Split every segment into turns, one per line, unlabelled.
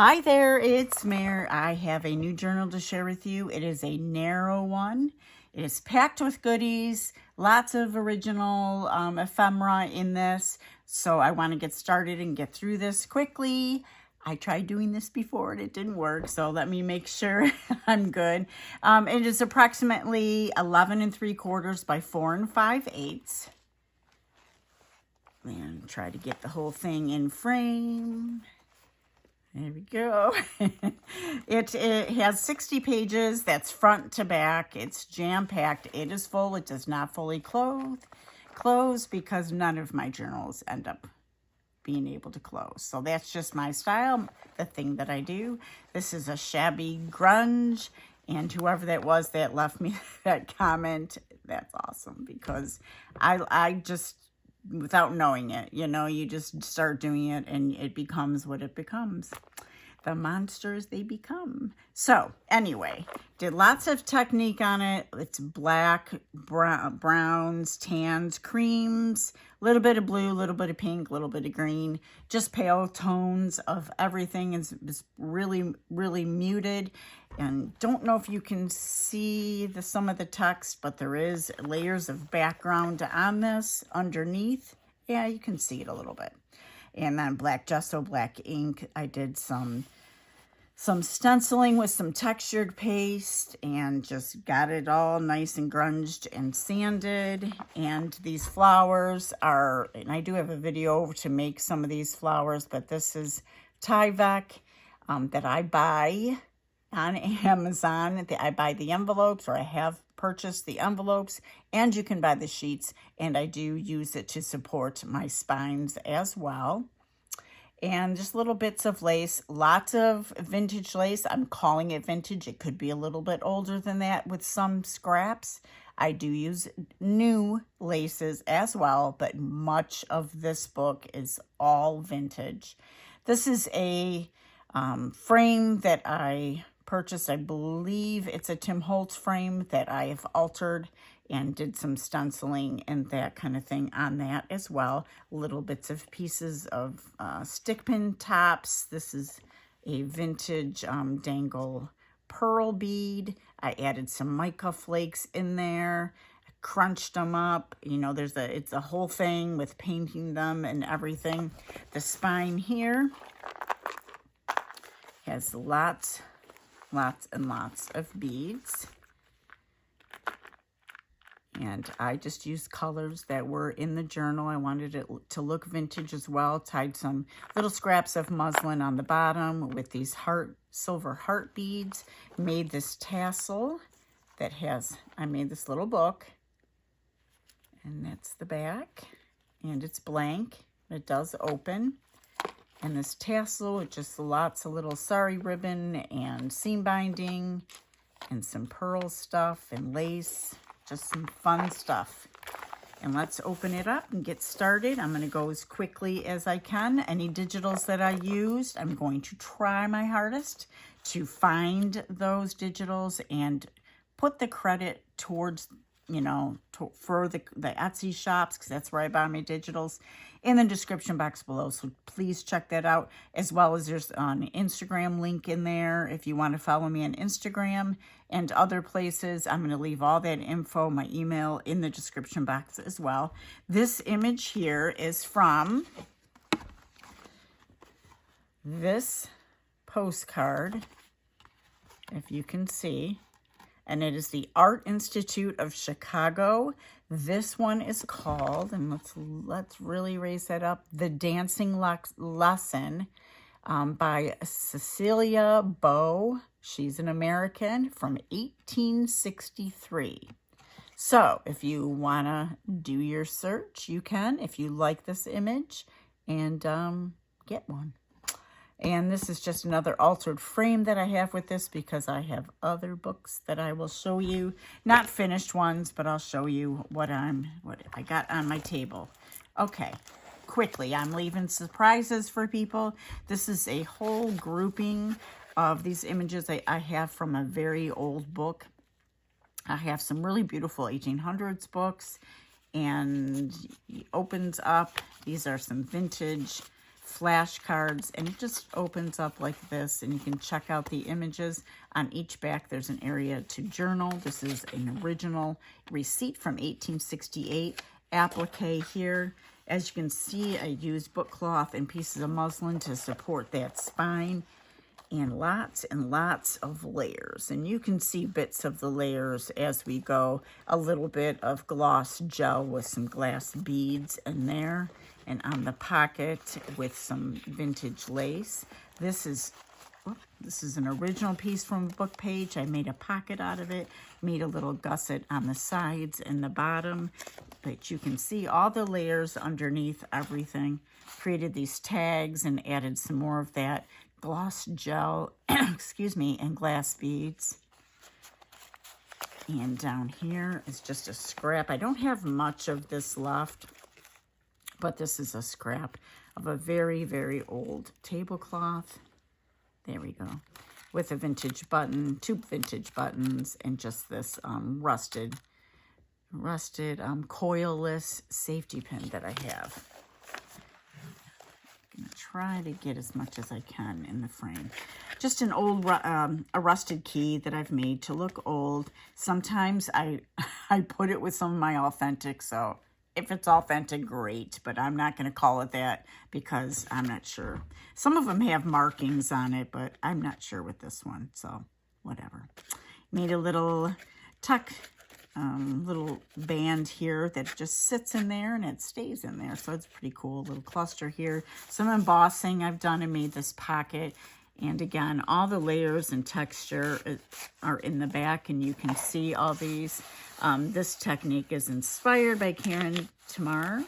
Hi there, it's Mare. I have a new journal to share with you. It is a narrow one. It is packed with goodies, lots of original ephemera in this. So I want to get started and get through this quickly. I tried doing this before and it didn't work, so let me make sure I'm good. It is approximately 11 3/4 by 4 5/8. And try to get the whole thing in frame. There we go. It has 60 pages. That's front to back. It's jam-packed. It is full. It does not fully close because none of my journals end up being able to close. So that's just my style, the thing that I do. This is a shabby grunge, and whoever that was that left me that comment, that's awesome, because I just, without knowing it, you just start doing it and it becomes what it becomes. The monsters they become. So anyway, did lots of technique on it. It's black, browns, tans, creams, a little bit of blue, a little bit of pink, a little bit of green, just pale tones of everything. It's really, really muted. And don't know if you can see some of the text, but there is layers of background on this underneath. Yeah, you can see it a little bit. And then black gesso, black ink. I did some stenciling with some textured paste and just got it all nice and grunged and sanded. And these flowers are, and I do have a video to make some of these flowers, but this is Tyvek that I buy on Amazon. I buy the envelopes, or I have purchased the envelopes, and you can buy the sheets, and I do use it to support my spines as well. And just little bits of lace, lots of vintage lace. I'm calling it vintage. It could be a little bit older than that with some scraps. I do use new laces as well, but much of this book is all vintage. This is a frame that I purchased. I believe it's a Tim Holtz frame that I have altered and did some stenciling and that kind of thing on that as well. Little bits of pieces of stick pin tops. This is a vintage dangle pearl bead. I added some mica flakes in there, crunched them up. It's a whole thing with painting them and everything. The spine here has lots and lots of beads. And I just used colors that were in the journal. I wanted it to look vintage as well. Tied some little scraps of muslin on the bottom with these silver heart beads. Made this tassel that I made this little book. And that's the back. And it's blank. It does open. And this tassel with just lots of little sari ribbon and seam binding and some pearl stuff and lace. Just some fun stuff. And let's open it up and get started. I'm going to go as quickly as I can. Any digitals that I used, I'm going to try my hardest to find those digitals and put the credit towards, for the Etsy shops, because that's where I buy my digitals, in the description box below. So please check that out, as well as there's an Instagram link in there if you want to follow me on Instagram and other places. I'm going to leave all that info, my email, in the description box as well. This image here is from this postcard, if you can see. And it is the Art Institute of Chicago. This one is called, and let's really raise that up, The Dancing Lesson by Cecilia Bow. She's an American from 1863. So if you want to do your search, you can, if you like this image, and get one. And this is just another altered frame that I have with this, because I have other books that I will show you. Not finished ones, but I'll show you what I got on my table. Okay, quickly, I'm leaving surprises for people. This is a whole grouping of these images I have from a very old book. I have some really beautiful 1800s books, and it opens up. These are some vintage flashcards, and it just opens up like this, and you can check out the images. On each back there's an area to journal. This is an original receipt from 1868. Applique here. As you can see, I used book cloth and pieces of muslin to support that spine, and lots of layers, and you can see bits of the layers as we go. A little bit of gloss gel with some glass beads in there, and on the pocket with some vintage lace. This is an original piece from a book page. I made a pocket out of it, made a little gusset on the sides and the bottom, but you can see all the layers underneath everything. Created these tags and added some more of that gloss gel, excuse me, and glass beads. And down here is just a scrap. I don't have much of this left, but this is a scrap of a very, very old tablecloth. There we go. With a vintage button, 2 vintage buttons, and just this rusted coilless safety pin that I have. I'm gonna try to get as much as I can in the frame. Just an old, a rusted key that I've made to look old. Sometimes I put it with some of my authentic, so if it's authentic, great, but I'm not gonna call it that because I'm not sure. Some of them have markings on it, but I'm not sure with this one, so whatever. Made a little tuck, little band here that just sits in there and it stays in there, so it's pretty cool. A little cluster here. Some embossing I've done and made this pocket, and again, all the layers and texture are in the back, and you can see all these. This technique is inspired by Karen Tamar,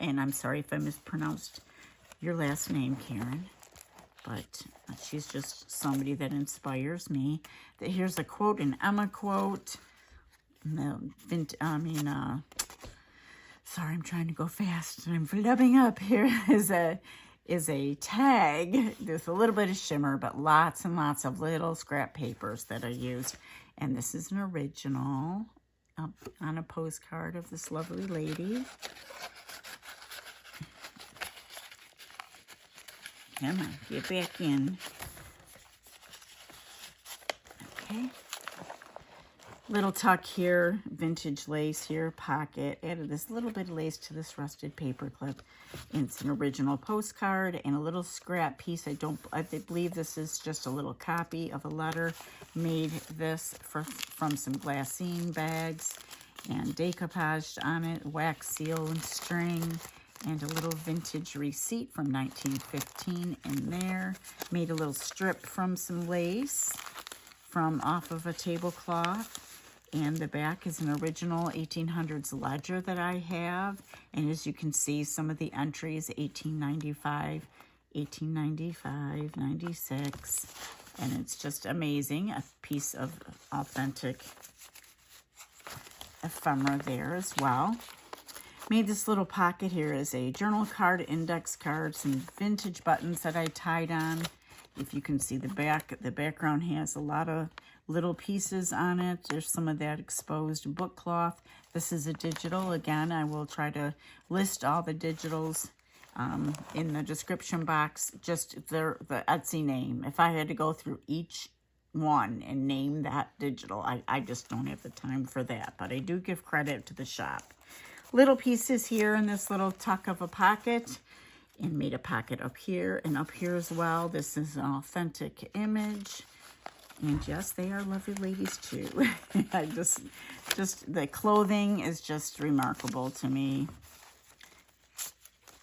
and I'm sorry if I mispronounced your last name, Karen, but she's just somebody that inspires me. Here's a quote, an Emma quote. Sorry, I'm trying to go fast and I'm flubbing up. Here is a tag. There's a little bit of shimmer, but lots and lots of little scrap papers that I used. And this is an original up on a postcard of this lovely lady. Come on, get back in. Okay. Little tuck here, vintage lace here, pocket. Added this little bit of lace to this rusted paper clip. And it's an original postcard and a little scrap piece. I believe this is just a little copy of a letter. Made this from some glassine bags and decoupaged on it, wax seal and string, and a little vintage receipt from 1915 in there. Made a little strip from some lace from off of a tablecloth. And the back is an original 1800s ledger that I have. And as you can see, some of the entries, 1895, 1895, 96. And it's just amazing. A piece of authentic ephemera there as well. Made this little pocket here as a journal card, index card, some vintage buttons that I tied on. If you can see the background has a lot of little pieces on it. There's some of that exposed book cloth. This is a digital. Again, I will try to list all the digitals in the description box, just the Etsy name. If I had to go through each one and name that digital, I just don't have the time for that, but I do give credit to the shop. Little pieces here in this little tuck of a pocket, and made a pocket up here and up here as well. This is an authentic image. And yes, they are lovely ladies too. I just the clothing is just remarkable to me.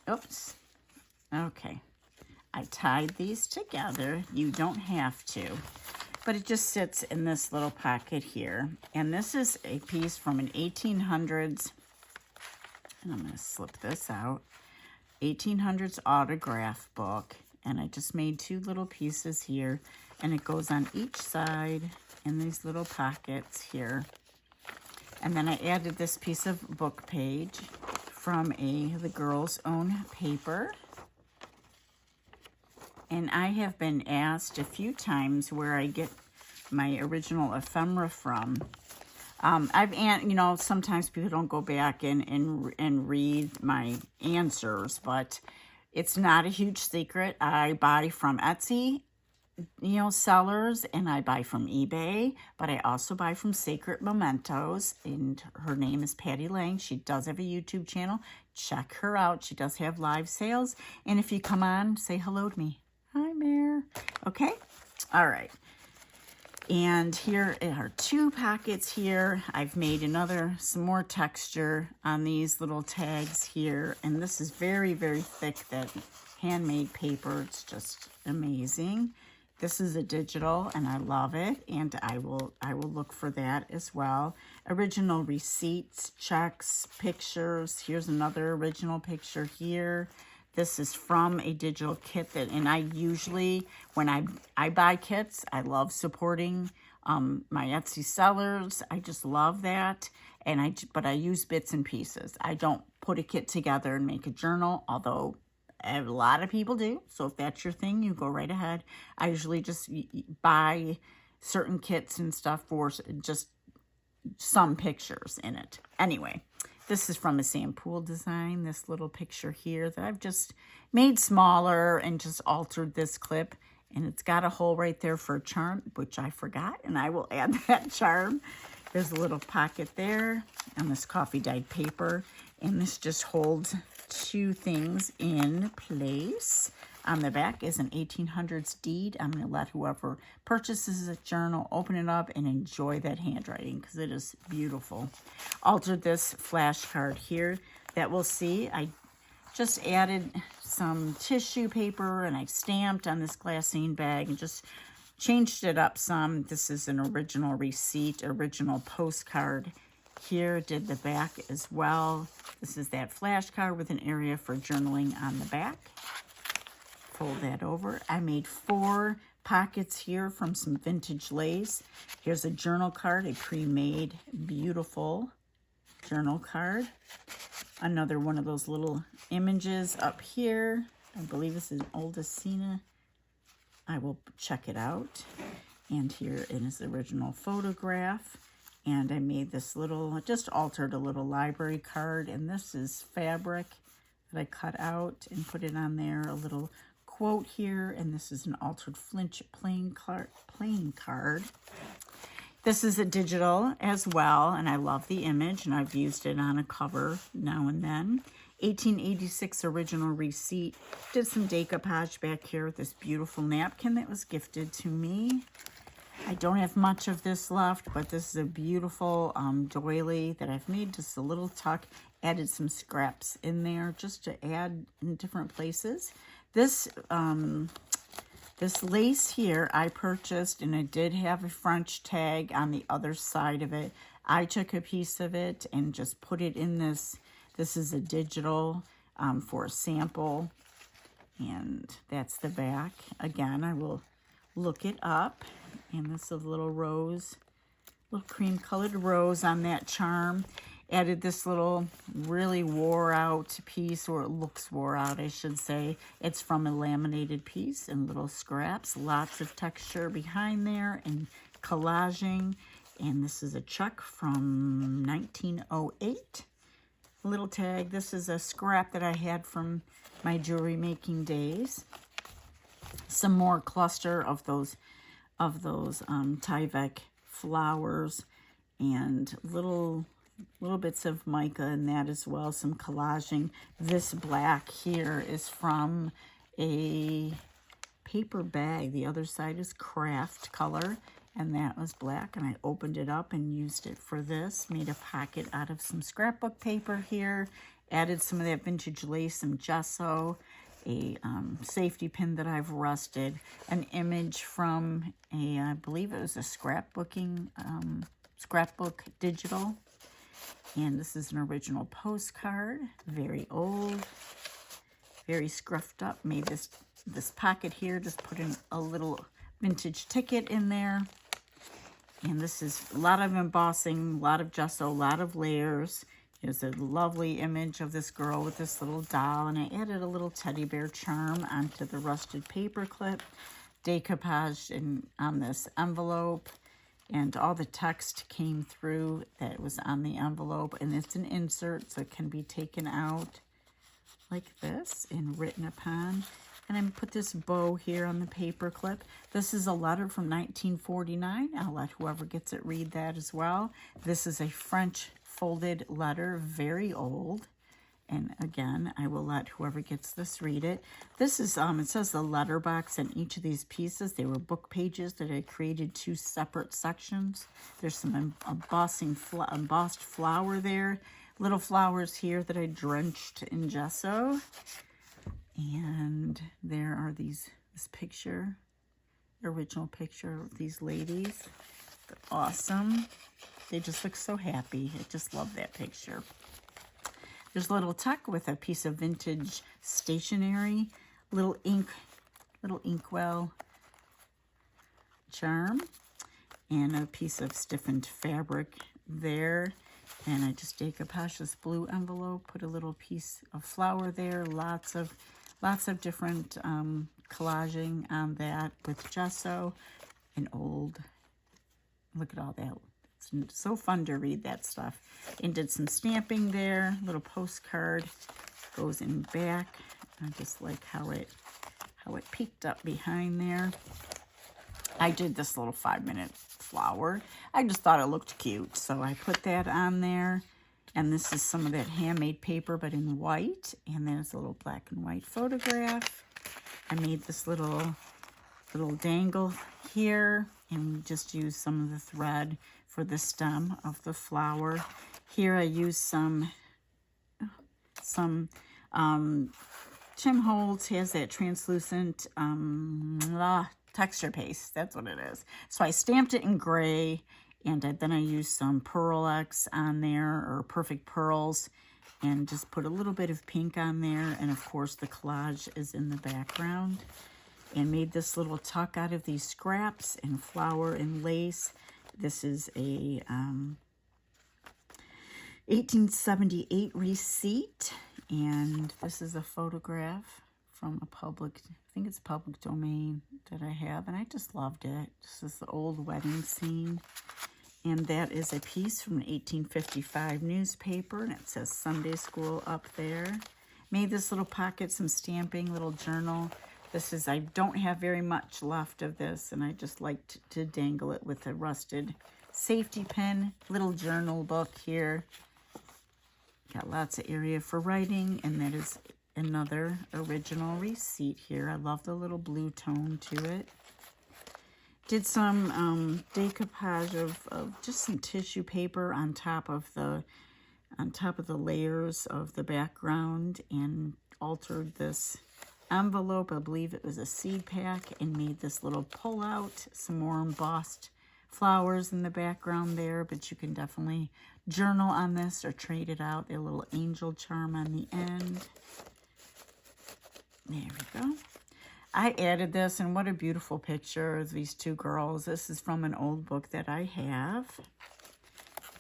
Oops. Okay. I tied these together. You don't have to. But it just sits in this little pocket here. And this is a piece from an 1800s, and I'm going to slip this out, 1800s autograph book. And I just made 2 little pieces here. And it goes on each side in these little pockets here. And then I added this piece of book page from the girl's own paper. And I have been asked a few times where I get my original ephemera from. Sometimes people don't go back and read my answers, but It's not a huge secret. I buy from Etsy, sellers, and I buy from eBay, but I also buy from Sacred Mementos, and her name is Patty Lang. She does have a YouTube channel. Check her out. She does have live sales, and if you come on, say hello to me. Hi, Mare. Okay? All right. And here are 2 pockets here. I've made some more texture on these little tags here, and this is very, very thick, that handmade paper. It's just amazing. This is a digital, and I love it, and I will look for that as well. Original receipts, checks, pictures. Here's another original picture here. This is from a digital kit and I usually, when I buy kits, I love supporting my Etsy sellers. I just love that, but I use bits and pieces. I don't put a kit together and make a journal, although a lot of people do. So if that's your thing, you go right ahead. I usually just buy certain kits and stuff for just some pictures in it. Anyway, this is from a Poole Design, this little picture here that I've just made smaller and just altered this clip. And it's got a hole right there for a charm, which I forgot, and I will add that charm. There's a little pocket there on this coffee dyed paper, and this just holds 2 things in place. On the back is an 1800s deed. I'm going to let whoever purchases a journal open it up and enjoy that handwriting because it is beautiful. Altered this flashcard here that we'll see. I just added some tissue paper and I stamped on this glassine bag and just changed it up some. This is an original receipt, original postcard. Here, did the back as well. This is that flashcard with an area for journaling on the back. Fold that over. I made 4 pockets here from some vintage lace. Here's a journal card, a pre-made, beautiful journal card. Another one of those little images up here. I believe this is Odulcina. I will check it out. And here is the original photograph. And I made this little, just altered a little library card. And this is fabric that I cut out and put it on there. A little quote here. And this is an altered flinch plain card. This is a digital as well. And I love the image. And I've used it on a cover now and then. 1886 original receipt. Did some decoupage back here with this beautiful napkin that was gifted to me. I don't have much of this left, but this is a beautiful doily that I've made just a little tuck. Added some scraps in there just to add in different places. This lace here I purchased, and it did have a French tag on the other side of it. I took a piece of it and just put it in this. This is a digital for a sample, and that's the back. Again, I will look it up. And this is a little rose, little cream colored rose on that charm. Added this little really wore out piece, or it looks wore out, I should say. It's from a laminated piece and little scraps. Lots of texture behind there and collaging. And this is a chuck from 1908. Little tag. This is a scrap that I had from my jewelry making days. Some more cluster of those Tyvek flowers and little bits of mica in that as well, some collaging. This black here is from a paper bag. The other side is craft color, and that was black, and I opened it up and used it for this. Made a pocket out of some scrapbook paper here, added some of that vintage lace, some gesso, a safety pin that I've rusted, an image from I believe it was a scrapbook digital, and this is an original postcard, very old, very scruffed up. Made this pocket here, just put in a little vintage ticket in there, and this is a lot of embossing, a lot of gesso, a lot of layers. Here's a lovely image of this girl with this little doll, and I added a little teddy bear charm onto the rusted paper clip, decoupaged on this envelope, and all the text came through that was on the envelope, and it's an insert, so it can be taken out like this and written upon. And I put this bow here on the paper clip. This is a letter from 1949. I'll let whoever gets it read that as well. This is a French folded letter, very old. And again, I will let whoever gets this read it. This is, it says the letterbox in each of these pieces. They were book pages that I created 2 separate sections. There's some embossed flower there. Little flowers here that I drenched in gesso. And there are this picture, original picture of these ladies. They're awesome. They just look so happy. I just love that picture. There's a little tuck with a piece of vintage stationery, little inkwell charm, and a piece of stiffened fabric there. And I just decoupaged this blue envelope, put a little piece of flower there, lots of different collaging on that with gesso and old. Look at all that. It's so fun to read that stuff. And did some stamping there. Little postcard goes in back. I just like how it peeked up behind there. I did this little 5-minute flower. I just thought it looked cute, so I put that on there. And this is some of that handmade paper, but in white. And there's a little black and white photograph. I made this little dangle here, and we just used some of the thread for the stem of the flower. Here I used some Tim Holtz has that translucent texture paste. That's what it is. So I stamped it in gray, and then I used some Pearl X on there, or Perfect Pearls, and just put a little bit of pink on there. And of course the collage is in the background. And made this little tuck out of these scraps and flower and lace. This is a 1878 receipt, and this is a photograph from a I think it's public domain that I have, and I just loved it. This is the old wedding scene, and that is a piece from an 1855 newspaper, and it says Sunday School up there. Made this little pocket, some stamping, little journal. I don't have very much left of this, and I just liked to dangle it with a rusted safety pin. Little journal book here. Got lots of area for writing, and that is another original receipt here. I love the little blue tone to it. Did some decoupage of just some tissue paper on top of the layers of the background, and altered this envelope. I believe it was a seed pack, and made this little pull out, some more embossed flowers in the background there, but you can definitely journal on this or trade it out. A little angel charm on the end. There we go. I added this, and what a beautiful picture of these 2 girls. This is from an old book that I have.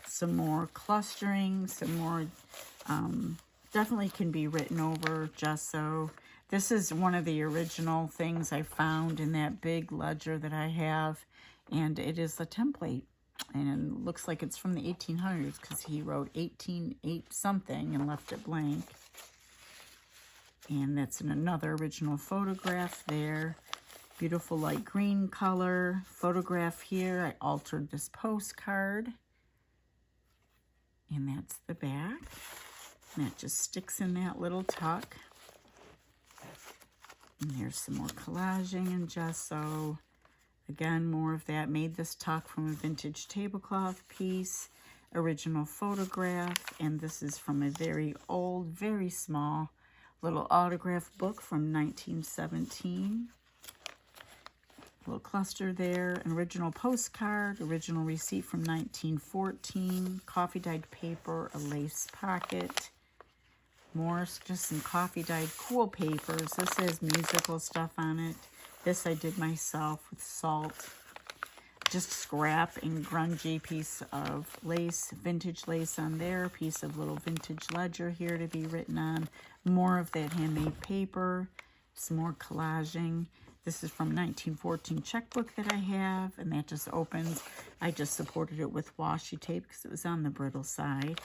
Some more clustering, some more, definitely can be written over gesso. This is one of the original things I found in that big ledger that I have, and it is a template, and it looks like it's from the 1800s because he wrote 1808 something and left it blank. And that's in another original photograph there. Beautiful light green color photograph here. I altered this postcard, and that's the back, and that just sticks in that little tuck. And there's some more collaging and gesso. Again, more of that. Made this tuck from a vintage tablecloth piece. Original photograph. And this is from a very old, very small little autograph book from 1917. Little cluster there. An original postcard. Original receipt from 1914. Coffee dyed paper. A lace pocket. More, just some coffee dyed cool papers. This has musical stuff on it. This I did myself with salt. Just scrap and grungy piece of lace, vintage lace on there. Piece of little vintage ledger here to be written on. More of that handmade paper. Some more collaging. This is from 1914 checkbook that I have, and that just opens. I just supported it with washi tape because it was on the brittle side.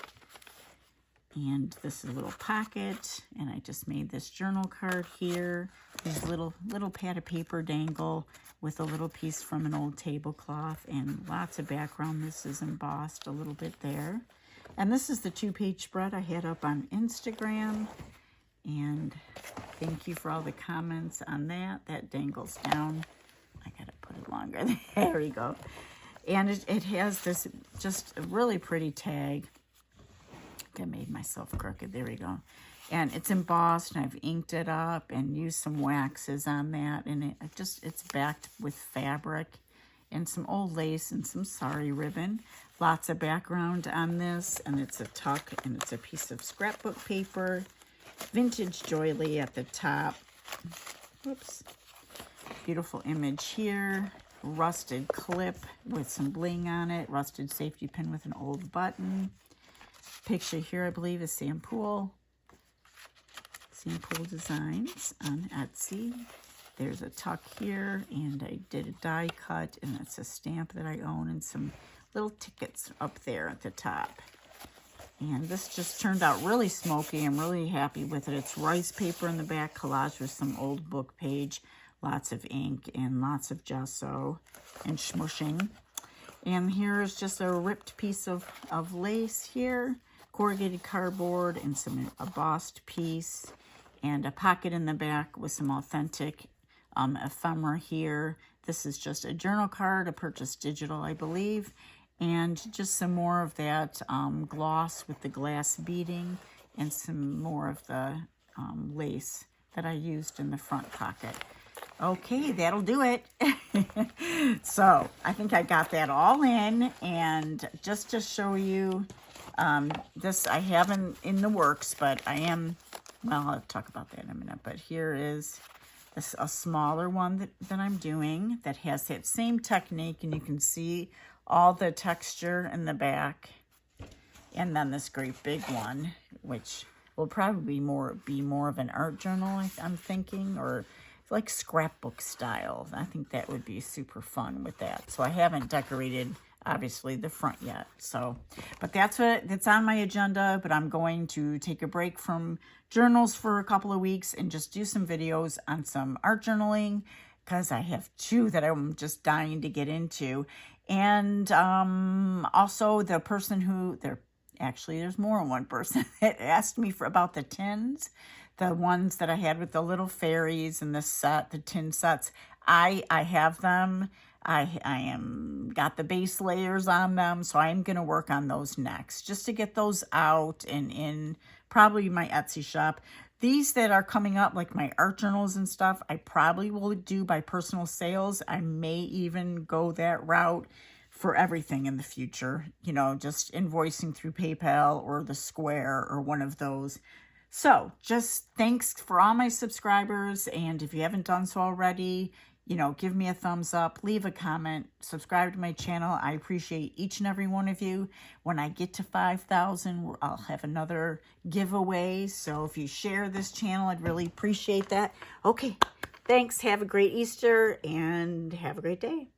And this is a little pocket, and I just made this journal card here. These little pad of paper dangle with a little piece from an old tablecloth and lots of background. This is embossed a little bit there. And this is the 2-page spread I had up on Instagram. And thank you for all the comments on that. That dangles down. I gotta put it longer. There we go. And it has this just a really pretty tag. I made myself crooked. There we go. And it's embossed, and I've inked it up and used some waxes on that. And it's backed with fabric and some old lace and some sari ribbon. Lots of background on this, and it's a tuck, and it's a piece of scrapbook paper. Vintage doily at the top. Whoops. Beautiful image here. Rusted clip with some bling on it. Rusted safety pin with an old button. Picture here, I believe, is Poole Designs on Etsy. There's a tuck here, and I did a die cut, and it's a stamp that I own, and some little tickets up there at the top. And this just turned out really smoky. I'm really happy with it. It's rice paper in the back, collage with some old book page, lots of ink, and lots of gesso and smushing. And here's just a ripped piece of lace here. Corrugated cardboard and some embossed piece, and a pocket in the back with some authentic ephemera here. This is just a journal card, a purchased digital, I believe, and just some more of that gloss with the glass beading, and some more of the lace that I used in the front pocket. Okay, that'll do it. So I think I got that all in, and just to show you, this I haven't in the works, but I am, well, I'll talk about that in a minute. But here is a smaller one that I'm doing that has that same technique, and you can see all the texture in the back. And then this great big one, which will probably be more of an art journal, I'm thinking, or like scrapbook style. I think that would be super fun with that. So I haven't decorated, obviously, the front yet. So, but that's on my agenda. But I'm going to take a break from journals for a couple of weeks and just do some videos on some art journaling, because I have 2 that I'm just dying to get into. And also the person there's more than one person that asked me about the tins, the ones that I had with the little fairies and the tin sets. I have them. I got the base layers on them, so I'm going to work on those next, just to get those out and in probably my Etsy shop. These that are coming up, like my art journals and stuff, I probably will do by personal sales. I may even go that route for everything in the future, just invoicing through PayPal or the Square or one of those. So just thanks for all my subscribers. And if you haven't done so already, give me a thumbs up, leave a comment, subscribe to my channel. I appreciate each and every one of you. When I get to 5,000, I'll have another giveaway. So if you share this channel, I'd really appreciate that. Okay, thanks. Have a great Easter and have a great day.